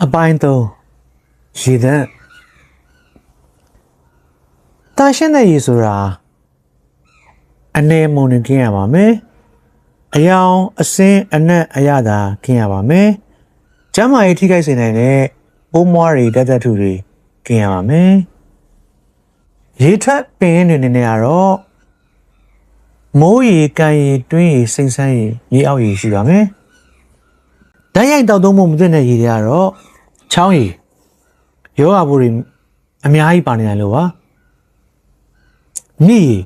အပိုင်း3ရေသန့်တန်ရှင်းတဲ့ရေဆိုတာအနေမုံနေခင်းရပါမယ်အယောင်အစင်းအနက်အရသာခင်းရပါမယ်ကျန်းမာရေးထိခိုက်စေနိုင်တဲ့ပိုးမွားတွေဓာတ်ထုတွေခင်းရပါမယ်ရေထက်ပင်နေနေရတော့မိုးရေကန်ရေတွင်းရေစိမ့်ဆန်းရေရေအောက်ရေရှိပါမယ်ဓာတ်ရိုက်တောက်သုံးမှုမသိတဲ့ရေတွေကတော့ချောင်းရေယောဂဘူးတွေအများကြီးပါနေတယ်လို့ပါမြည်ရေ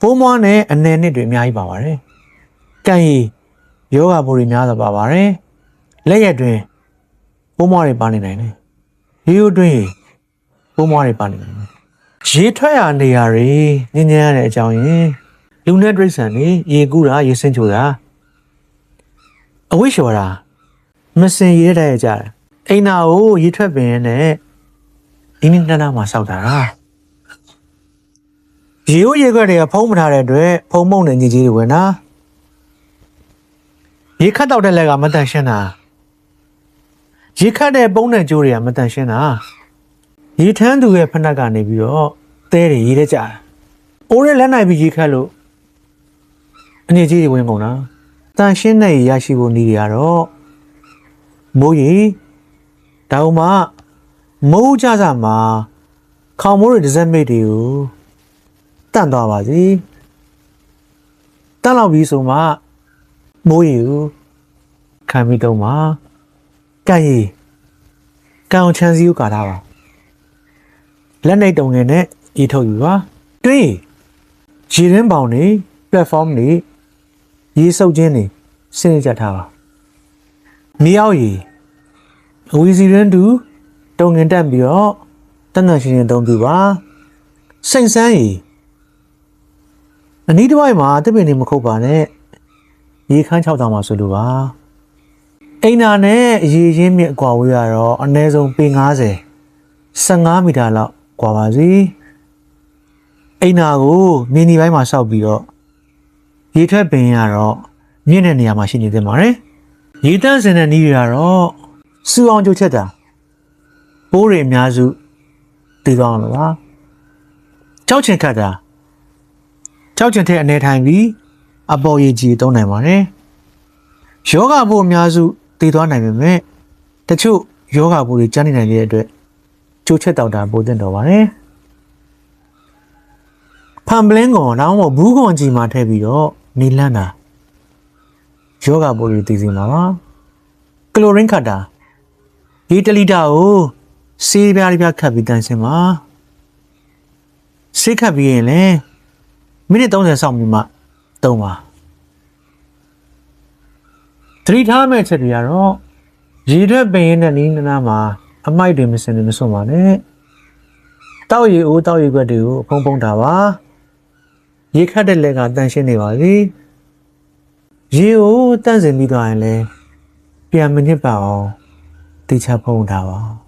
ပိုးမွားနဲ့အနယ်နှစ်တွေအများကြီးပါပါတယ်ကန်ရေယောဂဘူးတွေများစွာပါပါတယ်လက်ရက်တွင်ပိုးမွားတွေပါနေနိုင်တယ်ရေရိုးတွင်ပိုးမွားတွေပါနေနိုင်တယ်ရေထွက်ရနေရတွေညဉ့်ညမ်းရတဲ့အကြောင်းရင်းလူနဲ့တိရစ္ဆာန်တွေရေကူးတာရေစင်းချိုတာအဝိရှော်တာမစင်ရေတဲ့ကြတယ်အိမ်နာကိုရေထွက်ပင်နဲ့ဒီနေ့တန်းမှာစောက်တာရေရိုးရေခွက်တွေကဖုံးမထားတဲ့အတွက်ဖုံးမုံနဲ့ညစ်ကြေးတွေဝင်တာရေခတ်တော့တဲ့လက်ကမတန်ရှင်းတာရေခတ်တဲ့ပုံးတဲ့ကြိုးတွေကမတန်ရှင်းတာရေထမ်းသူရဲ့ဖက်နှက်ကနေပြီးတော့သဲတွေရေထဲကျတာအိုးရဲလက်နိုင်ပြီးရေခတ်လို့အညစ်အကြေးတွေဝင်ကုန်တာတန်ရှင်းတဲ့ရေရရှိဖို့နည်းတွေကတော့မိုးရေဒါဥမာမိုးကြကြမှာခေါင်မိုးတွေတစ်စက်မိတ်တွေကိုတန့်သွားပါစီတန့်လောက်ပြီးဆိုမှမိုးရေကိုခံပြီးတော့မှကန်ရေကန်အောင်ချမ်းစီကိုကာထားပါလက်နေတုံငယ်နဲ့ရေထုတ်ယူပါတွင်းရေရင်းပေါင်တွေ platform တွေရေစုပ်ခြင်းတွေစနစ်ကြထားပါမြေအောက်ရေအဝီစီရန်တူတုံငင်တက်ပြီးတော့တန်တန်ရှင်းရှင်းသုံးပြပါစိတ်ဆန်းရေအနီးတစ်ဝိုက်မှာတပင်တွေမခုတ်ပါနဲ့ရေခမ်း6တောင်မှာဆိုလိုပါအိမ်နာနဲ့ရေရင်းမြစ်အကွာဝေးရတော့အနည်းဆုံးပေ90 15မီတာလောက်ကွာပါစီအိမ်နာကိုမင်းဒီပိုင်းမှာစောက်ပြီးတော့ရေထွက်ပင်ရတော့မြင့်တဲ့နေရာမှာရှိနေသင့်ပါတယ်ရေတန့်စင်တဲ့နည်းတွေကတော့စူအောင်ကြိုချက်တာပိုးတွေအများစုတည်သွားအောင်လို့ပါကြောက်ချင်ခတ်တာကြောက်ချင်တဲ့အနေထိုင်ပြီးအပေါ်ရည်ကြီးသုံးနိုင်ပါတယ်ယောဂပိုးအများစုတည်သွားနိုင်ပေမဲ့တချို့ယောဂပိုးတွေကျန်းနေနိုင်တဲ့အတွက်ကြိုချက်တောက်တာပိုသင့်တော်ပါတယ်ဖန်ပလင်းကွန်တော့ဘူးကွန်ကြီးမှာထည့်ပြီးတော့နေလန်းတာယောဂပိုးတွေတည်စီမှာပါကလိုရင်းခတ်တာဒီ1လီတာကိုဆေးပြားခတ်ပြီးတန်းစင်ပါဆေးခတ်ပြီးရင်လည်းမိနစ်30စောင့်ပြီးမှသုံးပါသတိထားမယ့်ချက်တွေကတော့ရေထွက်ပင်ရဲ့နီးနားမှာအမိုက်တွေမစင်နေမစွန့်ပါနဲ့တောက်ရေအိုးတောက်ရေခွက်တွေကိုဖုံးတာပါရေခတ်တဲ့လက်ကတန့်ရှင်းနေပါစေရေကိုတန့်စင်ပြီးသွားရင်လည်းပြန်မနစ်ပါအောင်တိချဖုံးထားပါ